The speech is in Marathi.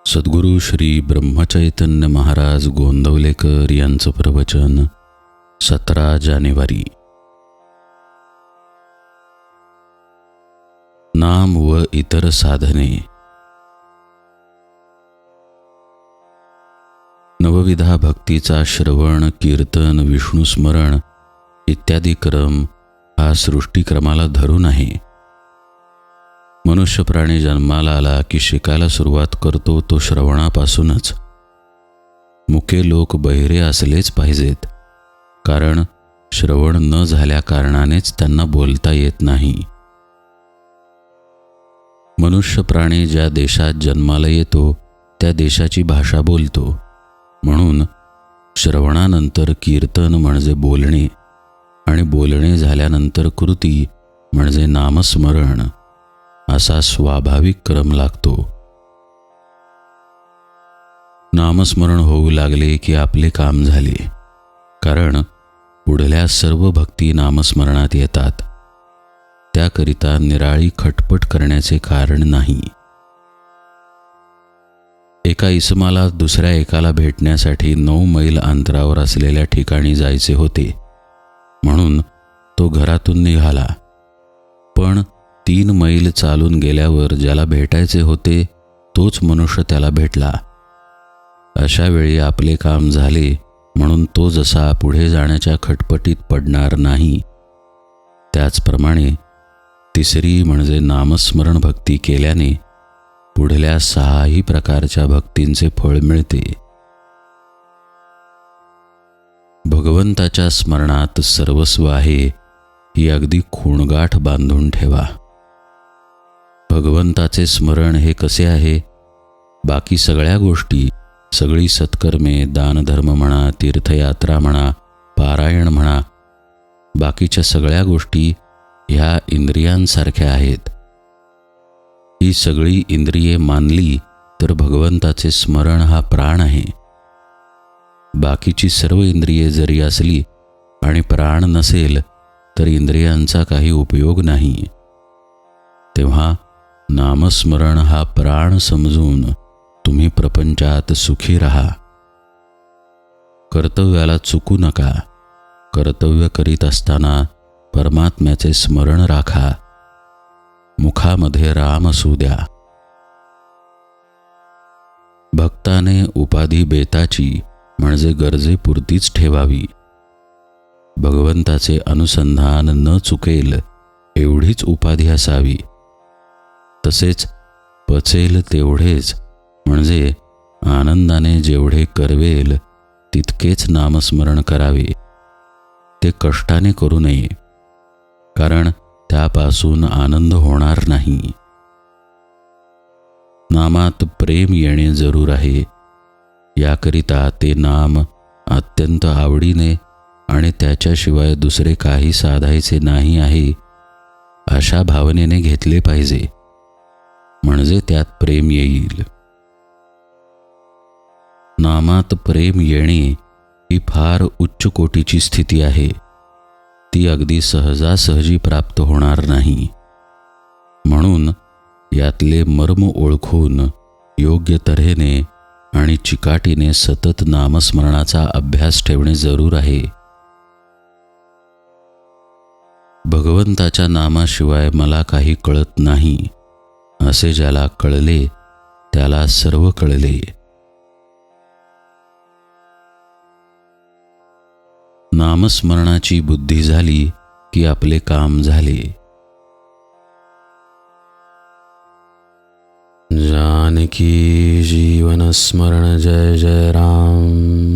सद्गुरू श्री ब्रह्मचैतन्य महाराज गोंदवलेकर यांचं प्रवचन 17 जानेवारी. नाम व इतर साधने. नवविधा भक्तीचा श्रवण, कीर्तन, विष्णुस्मरण इत्यादी क्रम हा सृष्टीक्रमाला धरून आहे. मनुष्य प्राणी जन्माला आला की शिकायला सुरुवात करतो तो श्रवणापासूनच. मुके लोक बहिरे असलेच पाहिजेत, कारण श्रवण न झाल्या कारणानेच त्यांना बोलता येत नाही. मनुष्य प्राणी ज्या देशात जन्माला येतो त्या देशाची भाषा बोलतो. म्हणून श्रवणानंतर कीर्तन म्हणजे बोलणे आणि बोलणे झाल्यानंतर कृती म्हणजे नामस्मरण असा स्वाभाविक क्रम लागतो. नामस्मरण होऊ लागले की आपले काम झाले, कारण पुढल्या सर्व भक्ती नामस्मरणात येतात. त्याकरिता निराळी खटपट करण्याचे कारण नाही. एका इसमाला दुसऱ्या एकाला भेटण्यासाठी 9 मैल अंतरावर असलेल्या ठिकाणी जायचे होते, म्हणून तो घरातून निघाला. पण 3 मैल चालून गेल्यावर ज्याला भेटायचे होते तोच मनुष्य त्याला भेटला. अशा वेळी आपले काम झाले म्हणून तो जसा पुढे जाण्याच्या खटपटीत पडणार नाही, त्याचप्रमाणे तिसरी म्हणजे नामस्मरण भक्ती केल्याने पुढल्या 6ही प्रकारच्या भक्तींचे फळ मिळते. भगवंताच्या स्मरणात सर्वस्व आहे ही अगदी खूणगाठ बांधून ठेवा. भगवंताचे स्मरण हे कसे आहे? बाकी सगळ्या गोष्टी, सगळी सत्कर्मे, दानधर्म म्हणा, तीर्थयात्रा म्हणा, पारायण म्हणा, बाकीच्या सगळ्या गोष्टी ह्या इंद्रियांसारख्या आहेत. ही सगळी इंद्रिये मानली तर भगवंताचे स्मरण हा प्राण आहे. बाकीची सर्व इंद्रिये जरी असली आणि प्राण नसेल तर इंद्रियांचा काही उपयोग नाही. तेव्हा नामस्मरण हा प्राण समजून तुम्ही प्रपंचात सुखी राहा. कर्तव्याला चुकू नका. कर्तव्य करीत असताना परमात्म्याचे स्मरण राखा. मुखामध्ये राम असू द्या. भक्ताने उपाधी बेताची म्हणजे गरजेपुरतीच ठेवावी. भगवंताचे अनुसंधान न चुकेल एवढीच उपाधी असावी. तसेच पचेल तेवढेच म्हणजे आनंदाने जेवढे करवेल तितकेच नामस्मरण करावे. ते कष्टाने करू नये, कारण त्यापासून आनंद होणार नाही. नामात प्रेम येणे जरूर आहे. याकरिता ते नाम अत्यंत आवडीने आणि त्याच्याशिवाय दुसरे काही साधायचे नाही आहे अशा भावनेने घेतले पाहिजे, म्हणजे त्यात प्रेम येईल. नामात प्रेम येणे ही फार उच्च कोटीची स्थिती आहे. ती अगदी सहजासहजी प्राप्त होणार नाही. म्हणून यातले मर्म ओळखून योग्य तऱ्हेने आणि चिकाटीने सतत नामस्मरणाचा अभ्यास ठेवणे जरूर आहे. भगवंताच्या नामाशिवाय मला काही कळत नाही असे ज्याला कळले त्याला सर्व कळले. नामस्मरणाची बुद्धी झाली की आपले काम झाले. जानकी जीवन स्मरण जय जय राम.